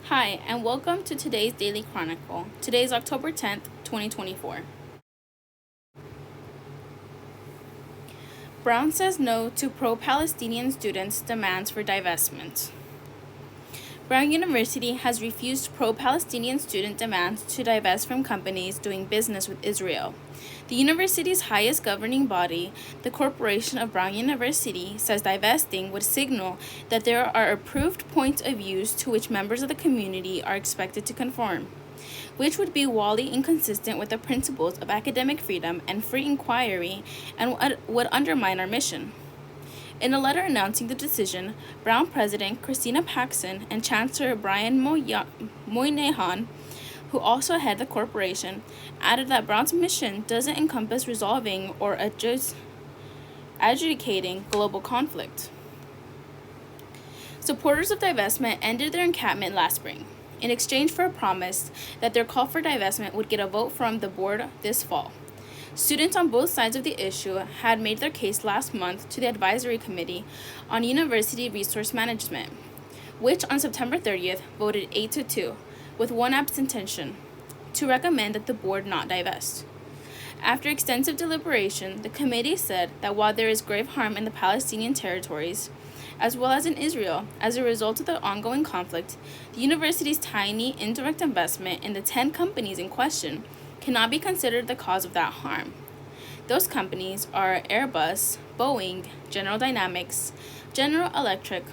Hi, and welcome to today's Daily Chronicle. Today is October 10th, 2024. Brown says no to pro-Palestinian students' demands for divestment. Brown University has refused pro-Palestinian student demands to divest from companies doing business with Israel. The university's highest governing body, the Corporation of Brown University, says divesting would signal that there are approved points of views to which members of the community are expected to conform, which would be wholly inconsistent with the principles of academic freedom and free inquiry and would undermine our mission. In a letter announcing the decision, Brown President Christina Paxson and Chancellor Brian Moynihan, who also head the corporation, added that Brown's mission doesn't encompass resolving or adjudicating global conflict. Supporters of divestment ended their encampment last spring, in exchange for a promise that their call for divestment would get a vote from the board this fall. Students on both sides of the issue had made their case last month to the Advisory Committee on University Resource Management, which on September 30th voted 8-2, with one abstention, to recommend that the board not divest. After extensive deliberation, the committee said that while there is grave harm in the Palestinian territories, as well as in Israel, as a result of the ongoing conflict, the university's tiny indirect investment in the 10 companies in question cannot be considered the cause of that harm. Those companies are Airbus, Boeing, General Dynamics, General Electric,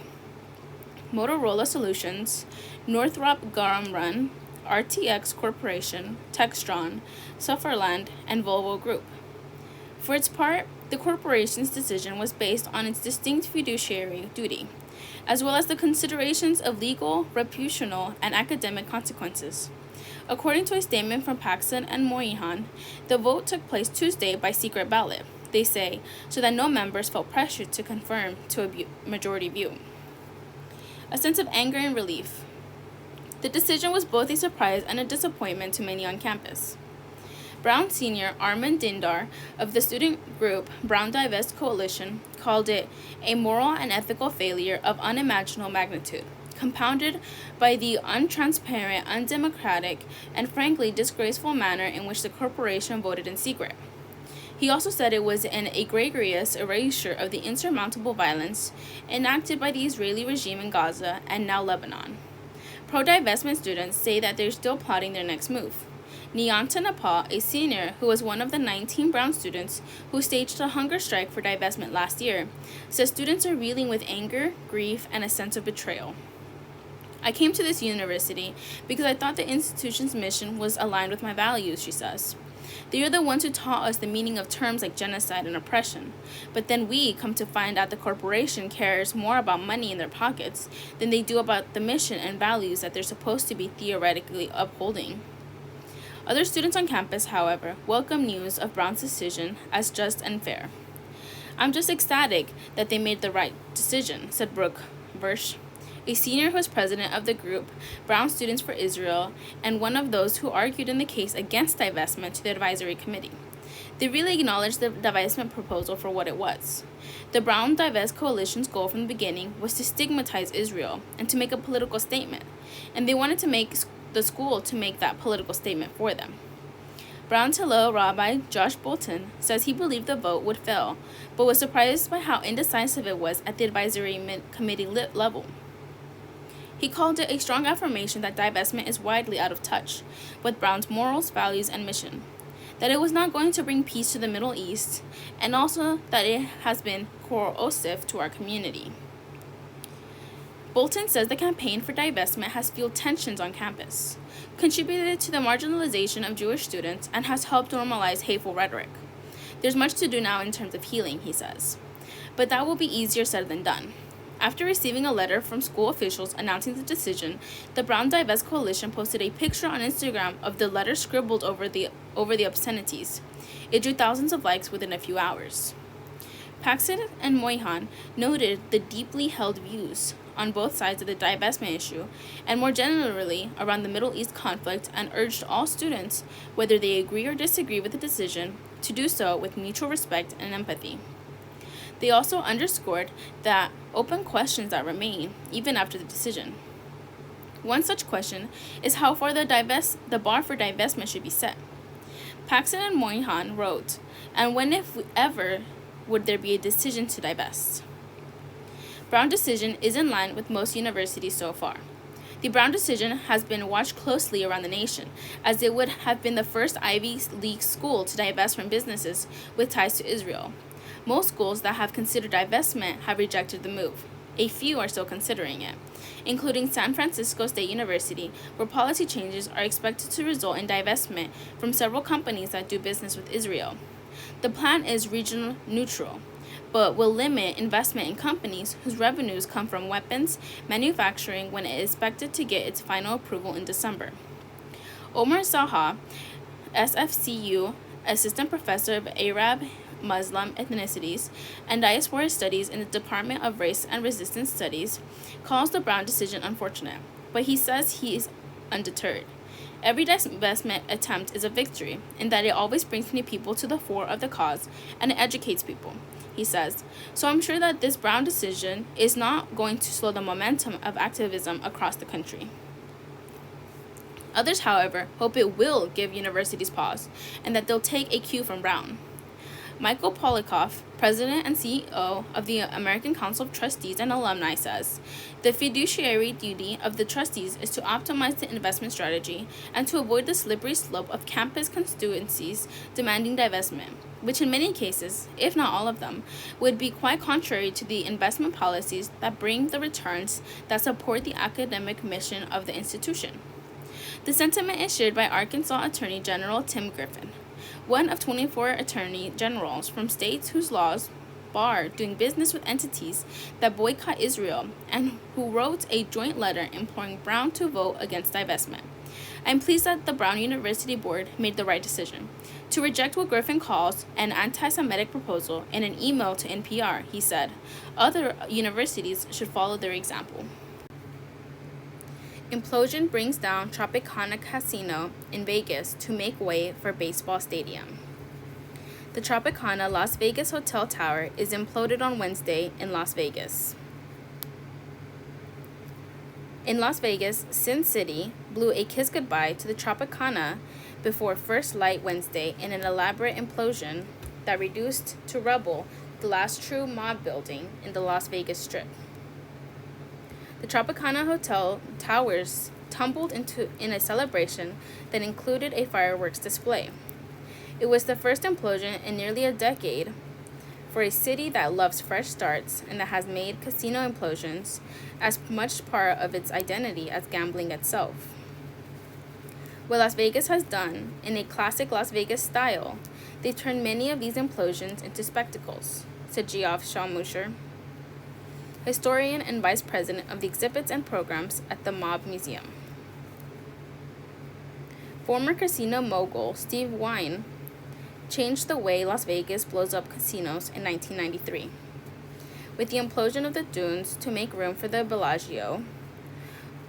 Motorola Solutions, Northrop Grumman, RTX Corporation, Textron, Sufferland, and Volvo Group. For its part, the corporation's decision was based on its distinct fiduciary duty, as well as the considerations of legal, reputational, and academic consequences. According to a statement from Paxson and Moynihan, the vote took place Tuesday by secret ballot, they say, so that no members felt pressured to conform to a majority view. A sense of anger and relief. The decision was both a surprise and a disappointment to many on campus. Brown senior Armand Dindar of the student group Brown Divest Coalition called it a moral and ethical failure of unimaginable magnitude, compounded by the untransparent, undemocratic, and frankly disgraceful manner in which the corporation voted in secret. He also said it was an egregious erasure of the insurmountable violence enacted by the Israeli regime in Gaza and now Lebanon. Pro-divestment students say that they're still plotting their next move. Niyanta Nepal, a senior who was one of the 19 Brown students who staged a hunger strike for divestment last year, says students are reeling with anger, grief, and a sense of betrayal. I came to this university because I thought the institution's mission was aligned with my values, she says. They are the ones who taught us the meaning of terms like genocide and oppression, but then we come to find out the corporation cares more about money in their pockets than they do about the mission and values that they're supposed to be theoretically upholding. Other students on campus, however, welcome news of Brown's decision as just and fair. I'm just ecstatic that they made the right decision, said Brooke Versh, a senior who was president of the group Brown Students for Israel and one of those who argued in the case against divestment to the advisory committee. They really acknowledged the divestment proposal for what it was. The Brown Divest Coalition's goal from the beginning was to stigmatize Israel and to make a political statement, and they wanted to make the school to make that political statement for them. Brown's Hillel Rabbi Josh Bolton says he believed the vote would fail, but was surprised by how indecisive it was at the advisory committee level. He called it a strong affirmation that divestment is widely out of touch with Brown's morals, values, and mission, that it was not going to bring peace to the Middle East, and also that it has been corrosive to our community. Bolton says the campaign for divestment has fueled tensions on campus, contributed to the marginalization of Jewish students, and has helped normalize hateful rhetoric. There's much to do now in terms of healing, he says, but that will be easier said than done. After receiving a letter from school officials announcing the decision, the Brown Divest Coalition posted a picture on Instagram of the letter scribbled over the obscenities. It drew thousands of likes within a few hours. Paxson and Moynihan noted the deeply held views on both sides of the divestment issue and more generally around the Middle East conflict and urged all students, whether they agree or disagree with the decision, to do so with mutual respect and empathy. They also underscored that open questions that remain even after the decision. One such question is how far the bar for divestment should be set. Paxson and Moynihan wrote, and when if ever would there be a decision to divest? Brown decision is in line with most universities so far. The Brown decision has been watched closely around the nation, as it would have been the first Ivy League school to divest from businesses with ties to Israel. Most schools that have considered divestment have rejected the move. A few are still considering it, including San Francisco State University, where policy changes are expected to result in divestment from several companies that do business with Israel. The plan is regional neutral, but will limit investment in companies whose revenues come from weapons manufacturing when it is expected to get its final approval in December. Omar Saha, SFCU Assistant Professor of Arab Muslim ethnicities and diaspora studies in the Department of Race and Resistance Studies, calls the Brown decision unfortunate, but he says he is undeterred. Every divestment attempt is a victory in that it always brings new people to the fore of the cause and it educates people, he says. So I'm sure that this Brown decision is not going to slow the momentum of activism across the country. Others, however, hope it will give universities pause and that they'll take a cue from Brown. Michael Polikoff, president and CEO of the American Council of Trustees and Alumni, says, the fiduciary duty of the trustees is to optimize the investment strategy and to avoid the slippery slope of campus constituencies demanding divestment, which in many cases, if not all of them, would be quite contrary to the investment policies that bring the returns that support the academic mission of the institution. The sentiment is shared by Arkansas Attorney General Tim Griffin, one of 24 attorney generals from states whose laws bar doing business with entities that boycott Israel, and who wrote a joint letter imploring Brown to vote against divestment. I'm pleased that the Brown University Board made the right decision to reject what Griffin calls an anti-Semitic proposal in an email to NPR. He said, other universities should follow their example. Implosion brings down Tropicana Casino in Vegas to make way for baseball stadium. The Tropicana Las Vegas Hotel Tower is imploded on Wednesday in Las Vegas. In Las Vegas, Sin City blew a kiss goodbye to the Tropicana before first light Wednesday in an elaborate implosion that reduced to rubble the last true mob building in the Las Vegas Strip. The Tropicana Hotel towers tumbled in a celebration that included a fireworks display. It was the first implosion in nearly a decade for a city that loves fresh starts and that has made casino implosions as much part of its identity as gambling itself. What Las Vegas has done, in a classic Las Vegas style, they turned many of these implosions into spectacles, said Geoff Shawmusher, historian and vice president of the exhibits and programs at the Mob Museum. Former casino mogul Steve Wynn changed the way Las Vegas blows up casinos in 1993. With the implosion of the dunes to make room for the Bellagio,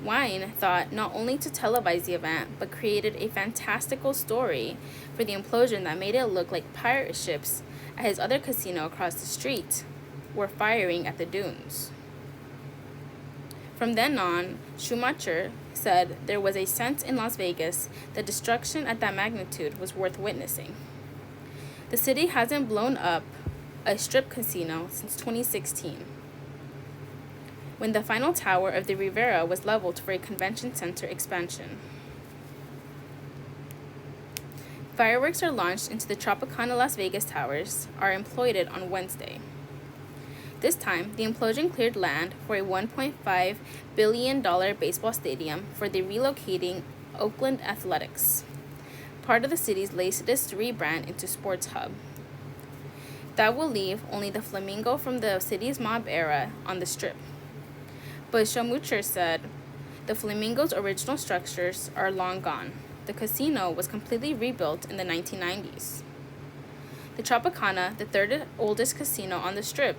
Wynn thought not only to televise the event, but created a fantastical story for the implosion that made it look like pirate ships at his other casino across the street were firing at the dunes. From then on, Schumacher said there was a sense in Las Vegas that destruction at that magnitude was worth witnessing. The city hasn't blown up a strip casino since 2016, when the final tower of the Rivera was leveled for a convention center expansion. Fireworks are launched into the Tropicana Las Vegas towers are imploded on Wednesday. This time, the implosion cleared land for a $1.5 billion baseball stadium for the relocating Oakland Athletics, part of the city's latest rebrand into Sports Hub. That will leave only the Flamingo from the city's mob era on the Strip. But Schumacher said the Flamingo's original structures are long gone. The casino was completely rebuilt in the 1990s. The Tropicana, the third oldest casino on the Strip,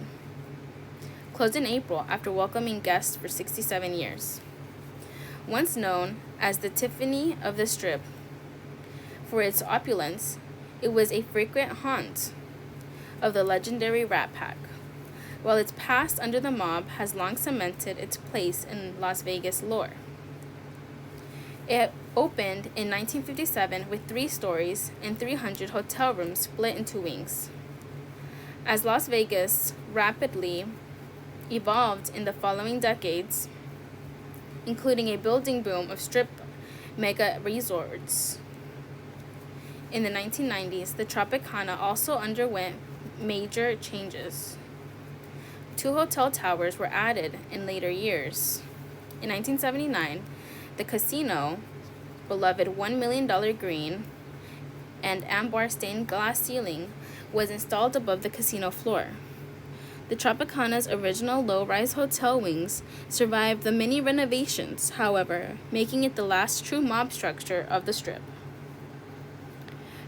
closed in April after welcoming guests for 67 years. Once known as the Tiffany of the Strip for its opulence, it was a frequent haunt of the legendary Rat Pack, while its past under the mob has long cemented its place in Las Vegas lore. It opened in 1957 with 3 stories and 300 hotel rooms split into wings. As Las Vegas rapidly evolved in the following decades, including a building boom of strip mega resorts. In the 1990s, the Tropicana also underwent major changes. 2 hotel towers were added in later years. In 1979, the casino, beloved $1 million green and amber stained glass ceiling, was installed above the casino floor. The Tropicana's original low-rise hotel wings survived the many renovations, however, making it the last true mob structure of the Strip.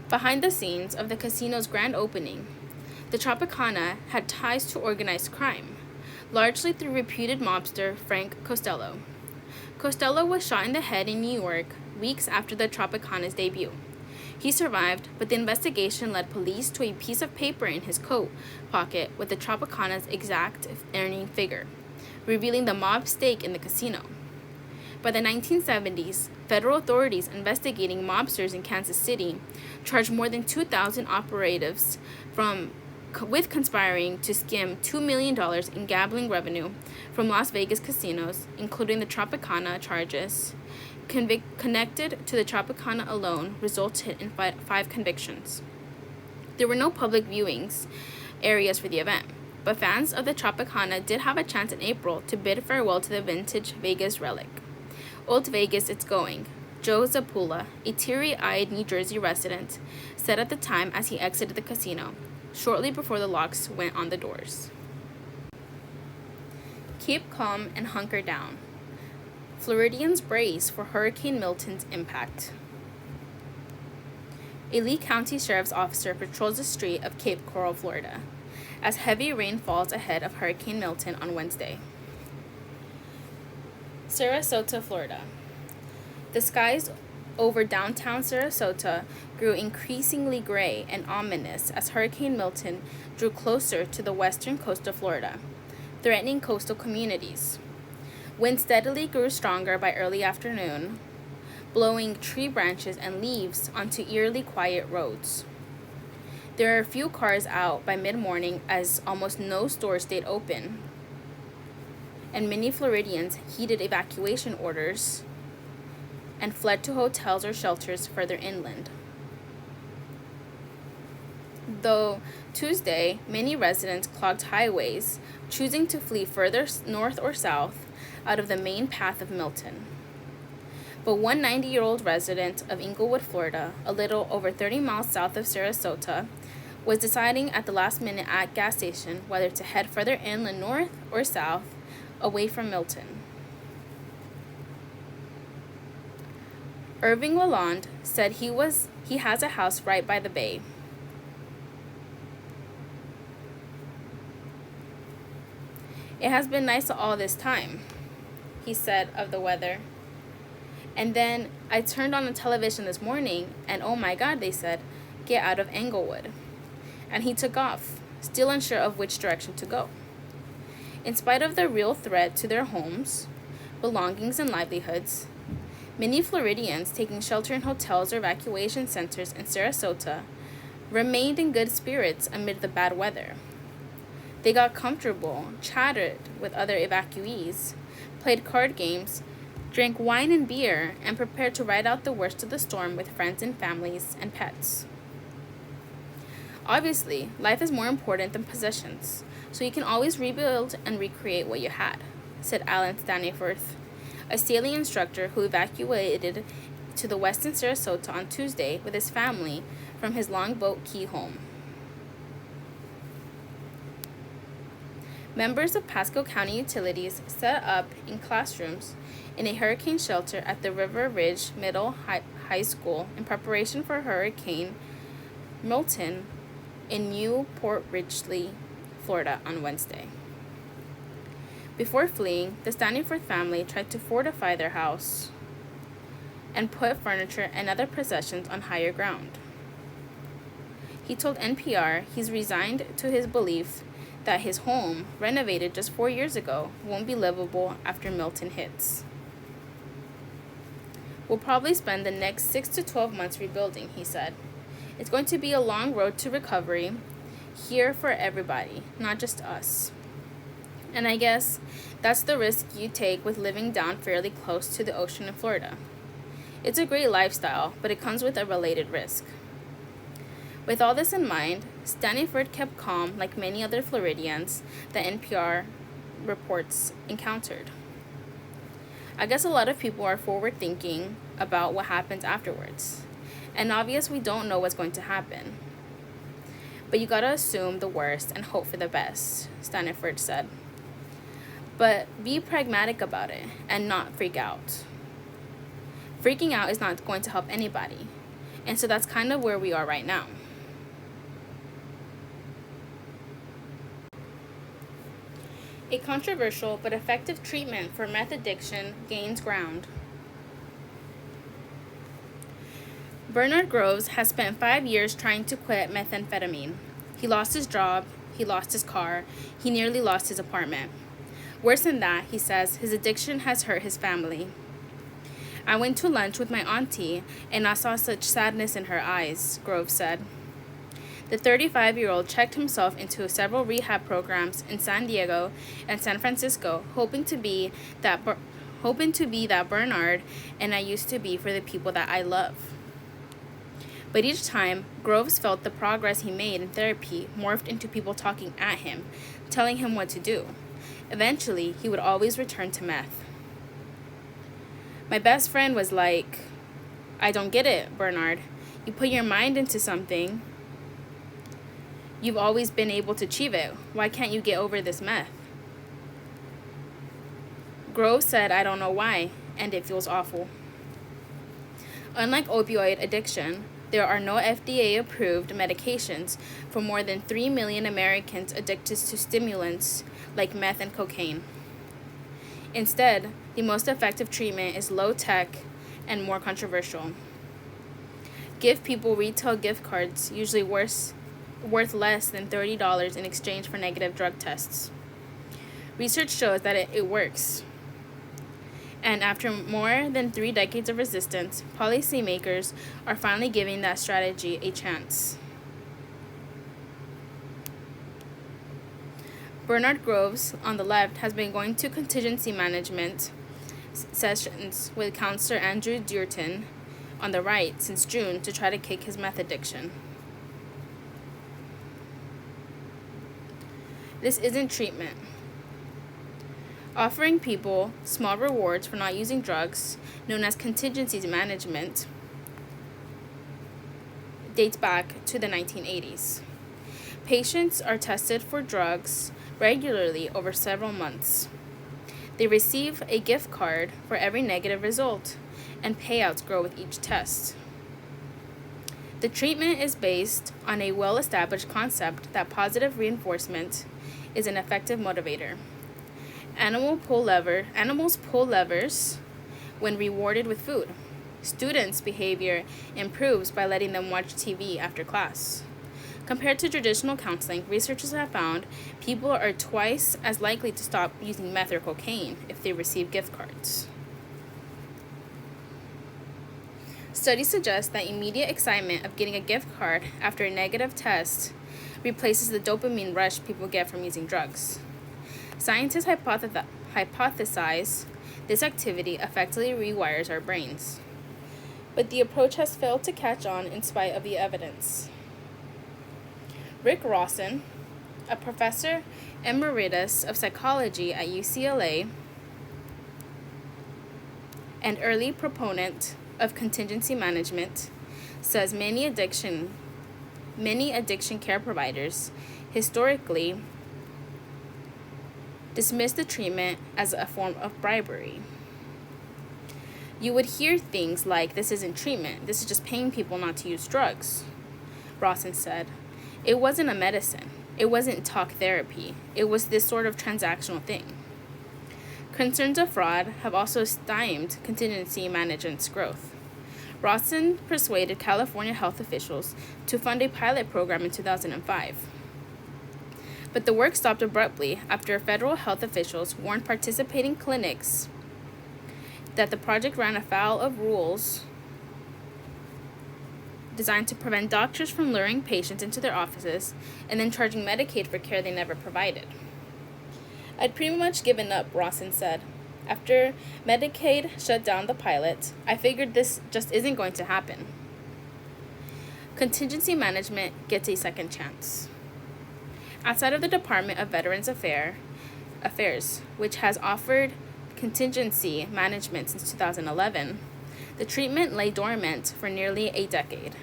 Behind the scenes of the casino's grand opening, the Tropicana had ties to organized crime, largely through reputed mobster Frank Costello. Costello was shot in the head in New York weeks after the Tropicana's debut. He survived, but the investigation led police to a piece of paper in his coat pocket with the Tropicana's exact earning figure, revealing the mob's stake in the casino. By the 1970s, federal authorities investigating mobsters in Kansas City charged more than 2,000 operatives with conspiring to skim $2 million in gambling revenue from Las Vegas casinos, including the Tropicana charges. Connected to the Tropicana alone resulted in 5 convictions. There were no public viewings areas for the event, but fans of the Tropicana did have a chance in April to bid farewell to the vintage Vegas relic. Old Vegas, it's going, Joe Zapula, a teary-eyed New Jersey resident, said at the time as he exited the casino, shortly before the locks went on the doors. Keep calm and hunker down. Floridians brace for Hurricane Milton's impact. A Lee County Sheriff's officer patrols the street of Cape Coral, Florida, as heavy rain falls ahead of Hurricane Milton on Wednesday. Sarasota, Florida. The skies over downtown Sarasota grew increasingly gray and ominous as Hurricane Milton drew closer to the western coast of Florida, threatening coastal communities. Wind steadily grew stronger by early afternoon, blowing tree branches and leaves onto eerily quiet roads. There are few cars out by mid-morning as almost no stores stayed open, and many Floridians heeded evacuation orders and fled to hotels or shelters further inland. Though Tuesday, many residents clogged highways, choosing to flee further north or south out of the main path of Milton. But one 90-year-old resident of Inglewood, Florida, a little over 30 miles south of Sarasota, was deciding at the last minute at gas station whether to head further inland north or south away from Milton. Irving Lalonde said he has a house right by the bay. It has been nice all this time, he said of the weather. And then I turned on the television this morning, and oh my God, they said, get out of Englewood. And he took off, still unsure of which direction to go. In spite of the real threat to their homes, belongings, and livelihoods, many Floridians taking shelter in hotels or evacuation centers in Sarasota remained in good spirits amid the bad weather. They got comfortable, chatted with other evacuees, played card games, drank wine and beer, and prepared to ride out the worst of the storm with friends and families and pets. Obviously, life is more important than possessions, so you can always rebuild and recreate what you had, said Alan Staniforth, a sailing instructor who evacuated to the western Sarasota on Tuesday with his family from his Longboat Key home. Members of Pasco County Utilities set up in classrooms in a hurricane shelter at the River Ridge Middle High School in preparation for Hurricane Milton in New Port Richey, Florida on Wednesday. Before fleeing, the Staniforth family tried to fortify their house and put furniture and other possessions on higher ground. He told NPR he's resigned to his belief that his home, renovated just 4 years ago, won't be livable after Milton hits. We'll probably spend the next 6 to 12 months rebuilding, he said. It's going to be a long road to recovery here for everybody, not just us. And I guess that's the risk you take with living down fairly close to the ocean in Florida. It's a great lifestyle, but it comes with a related risk. With all this in mind, Staniford kept calm like many other Floridians that NPR reports encountered. I guess a lot of people are forward thinking about what happens afterwards. And obvious we don't know what's going to happen. But you gotta assume the worst and hope for the best, Staniford said. But be pragmatic about it and not freak out. Freaking out is not going to help anybody. And so that's kind of where we are right now. A controversial but effective treatment for meth addiction gains ground. Bernard Groves has spent 5 years trying to quit methamphetamine. He lost his job, he lost his car, he nearly lost his apartment. Worse than that, he says, his addiction has hurt his family. I went to lunch with my auntie and I saw such sadness in her eyes, Groves said. The 35-year-old checked himself into several rehab programs in San Diego and San Francisco, hoping to be that Bernard and I used to be for the people that I love. But each time, Groves felt the progress he made in therapy morphed into people talking at him, telling him what to do. Eventually, he would always return to meth. My best friend was like, I don't get it, Bernard. You put your mind into something. You've always been able to achieve it. Why can't you get over this meth? Groves said, I don't know why, and it feels awful. Unlike opioid addiction, there are no FDA-approved medications for more than 3 million Americans addicted to stimulants like meth and cocaine. Instead, the most effective treatment is low-tech and more controversial. Give people retail gift cards, usually worth less than $30 in exchange for negative drug tests. Research shows that it works. And after more than 3 decades of resistance, policymakers are finally giving that strategy a chance. Bernard Groves, on the left, has been going to contingency management sessions with counselor Andrew Durton on the right since June to try to kick his meth addiction. This isn't treatment. Offering people small rewards for not using drugs, known as contingency management, dates back to the 1980s. Patients are tested for drugs regularly over several months. They receive a gift card for every negative result, and payouts grow with each test. The treatment is based on a well-established concept that positive reinforcement is an effective motivator. Animals pull levers when rewarded with food. Students' behavior improves by letting them watch TV after class. Compared to traditional counseling, researchers have found people are twice as likely to stop using meth or cocaine if they receive gift cards. Studies suggest that immediate excitement of getting a gift card after a negative test replaces the dopamine rush people get from using drugs. Scientists hypothesize this activity effectively rewires our brains. But the approach has failed to catch on in spite of the evidence. Rick Rawson, a professor emeritus of psychology at UCLA and early proponent of contingency management, says many addiction care providers historically dismiss the treatment as a form of bribery. You would hear things like, this isn't treatment, this is just paying people not to use drugs, Rawson said. It wasn't a medicine. It wasn't talk therapy. It was this sort of transactional thing. Concerns of fraud have also stymied contingency management's growth. Rawson persuaded California health officials to fund a pilot program in 2005. But the work stopped abruptly after federal health officials warned participating clinics that the project ran afoul of rules designed to prevent doctors from luring patients into their offices and then charging Medicaid for care they never provided. I'd pretty much given up, Rawson said. After Medicaid shut down the pilot, I figured this just isn't going to happen. Contingency management gets a second chance. Outside of the Department of Veterans Affairs, which has offered contingency management since 2011, the treatment lay dormant for nearly a decade.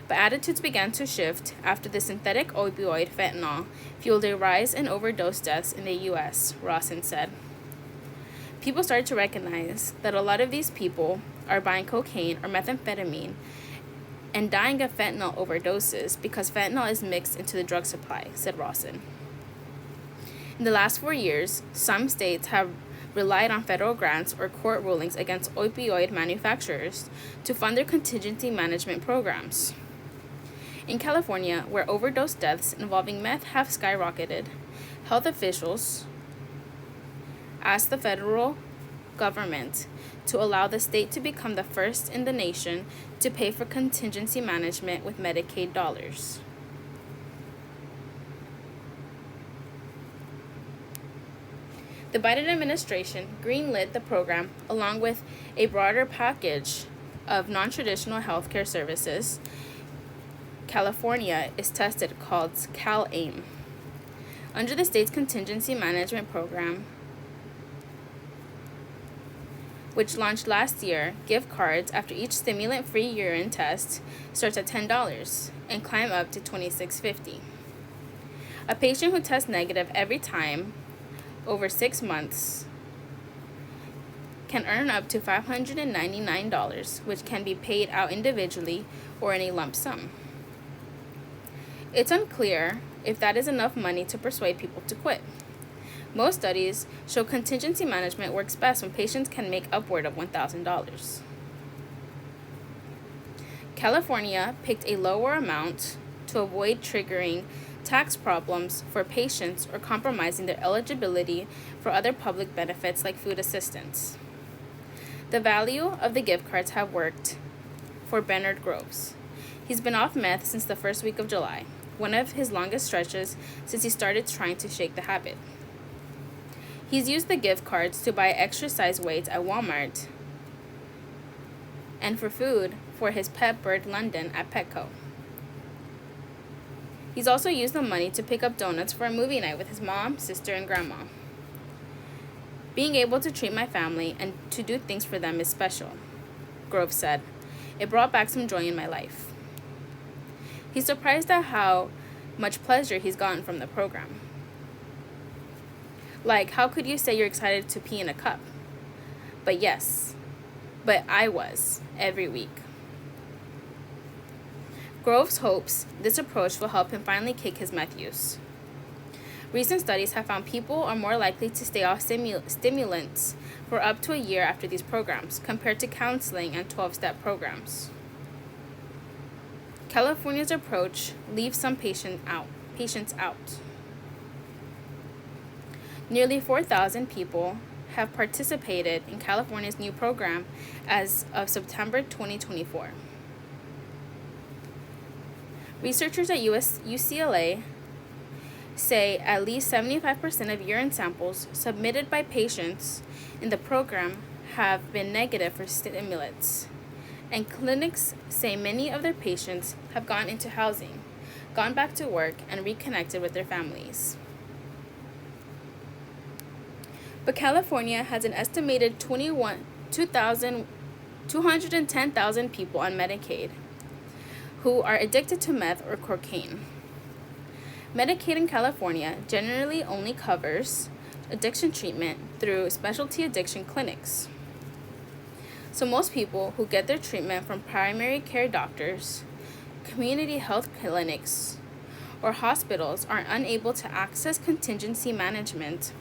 But attitudes began to shift after the synthetic opioid fentanyl fueled a rise in overdose deaths in the U.S., Rawson said. People started to recognize that a lot of these people are buying cocaine or methamphetamine and dying of fentanyl overdoses because fentanyl is mixed into the drug supply, said Rawson. In the last 4 years, some states have relied on federal grants or court rulings against opioid manufacturers to fund their contingency management programs. In California, where overdose deaths involving meth have skyrocketed, health officials asked the federal government to allow the state to become the first in the nation to pay for contingency management with Medicaid dollars. The Biden administration greenlit the program along with a broader package of non-traditional healthcare services California is tested called CalAIM. Under the state's contingency management program, which launched last year, gift cards after each stimulant-free urine test starts at $10 and climb up to $26.50. A patient who tests negative every time over 6 months can earn up to $599, which can be paid out individually or in a lump sum. It's unclear if that is enough money to persuade people to quit. Most studies show contingency management works best when patients can make upward of $1,000. California picked a lower amount to avoid triggering tax problems for patients or compromising their eligibility for other public benefits like food assistance. The value of the gift cards have worked for Bernard Groves. He's been off meth since the first week of July, one of his longest stretches since he started trying to shake the habit. He's used the gift cards to buy exercise weights at Walmart and for food for his pet bird London at Petco. He's also used the money to pick up donuts for a movie night with his mom, sister, and grandma. Being able to treat my family and to do things for them is special, Grove said. It brought back some joy in my life. He's surprised at how much pleasure he's gotten from the program. Like, how could you say you're excited to pee in a cup? But yes, but I was, every week. Groves hopes this approach will help him finally kick his meth use. Recent studies have found people are more likely to stay off stimulants for up to a year after these programs, compared to counseling and 12-step programs. California's approach leaves some patients out. Nearly 4,000 people have participated in California's new program as of September 2024. Researchers at UCLA say at least 75% of urine samples submitted by patients in the program have been negative for stimulants, and clinics say many of their patients have gone into housing, gone back to work, and reconnected with their families. But California has an estimated 210,000 people on Medicaid who are addicted to meth or cocaine. Medicaid in California generally only covers addiction treatment through specialty addiction clinics. So most people who get their treatment from primary care doctors, community health clinics, or hospitals are unable to access contingency management.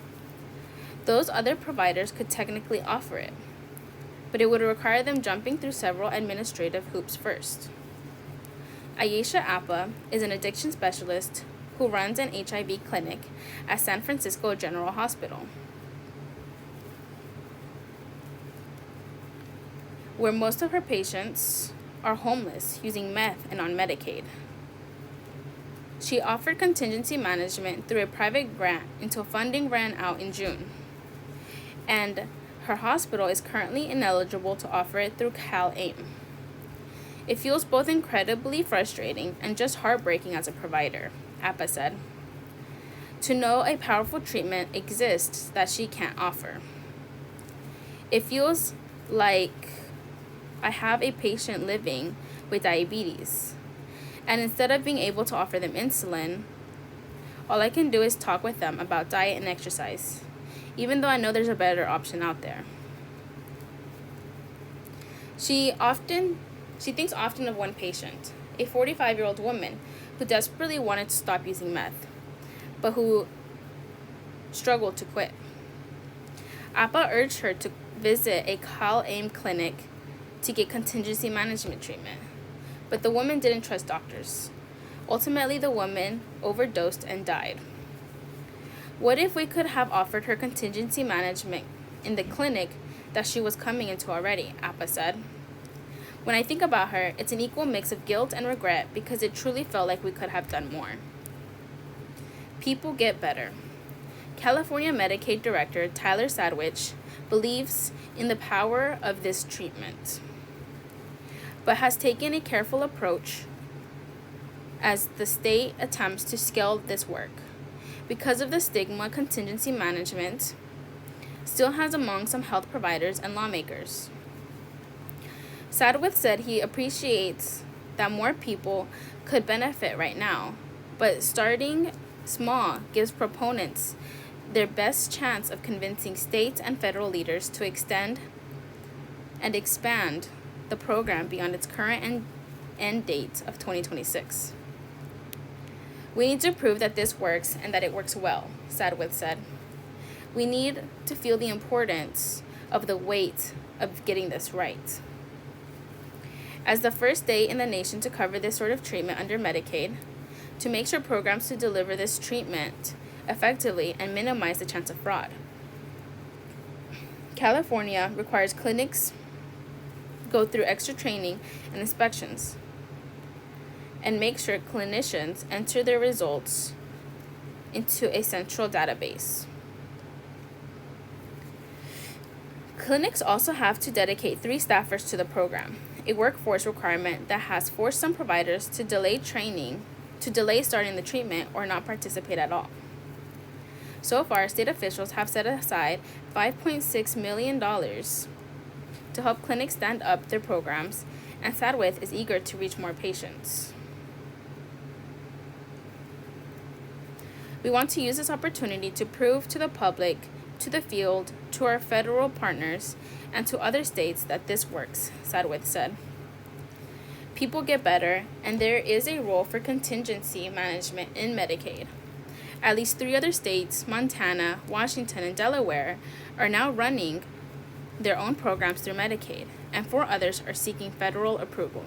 Those other providers could technically offer it, but it would require them jumping through several administrative hoops first. Ayesha Appa is an addiction specialist who runs an HIV clinic at San Francisco General Hospital. where most of her patients are homeless, using meth, and on Medicaid. She offered contingency management through a private grant until funding ran out in June, and her hospital is currently ineligible to offer it through CalAIM. It feels both incredibly frustrating and just heartbreaking as a provider, Appa said, to know a powerful treatment exists that she can't offer. It feels like I have a patient living with diabetes, and instead of being able to offer them insulin, all I can do is talk with them about diet and exercise, even though I know there's a better option out there. She thinks often of one patient, a 45-year-old woman who desperately wanted to stop using meth, but who struggled to quit. Appa urged her to visit a CalAIM clinic to get contingency management treatment, but the woman didn't trust doctors. Ultimately, the woman overdosed and died. What if we could have offered her contingency management in the clinic that she was coming into already, Appa said. When I think about her, it's an equal mix of guilt and regret because it truly felt like we could have done more. People get better. California Medicaid Director Tyler Sadwich believes in the power of this treatment, but has taken a careful approach as the state attempts to scale this work. Because of the stigma contingency management still has among some health providers and lawmakers. Sadwith said he appreciates that more people could benefit right now, but starting small gives proponents their best chance of convincing state and federal leaders to extend and expand the program beyond its current end date of 2026. We need to prove that this works and that it works well, Sadwith said. We need to feel the importance of the weight of getting this right. As the first state in the nation to cover this sort of treatment under Medicaid, to make sure programs to deliver this treatment effectively and minimize the chance of fraud. California requires clinics go through extra training and inspections and make sure clinicians enter their results into a central database. Clinics also have to dedicate 3 staffers to the program, a workforce requirement that has forced some providers to delay starting the treatment or not participate at all. So far, state officials have set aside $5.6 million to help clinics stand up their programs, and Sadwith is eager to reach more patients. We want to use this opportunity to prove to the public, to the field, to our federal partners, and to other states that this works, Sadwith said. People get better, and there is a role for contingency management in Medicaid. At least 3 other states, Montana, Washington, and Delaware, are now running their own programs through Medicaid, and 4 others are seeking federal approval.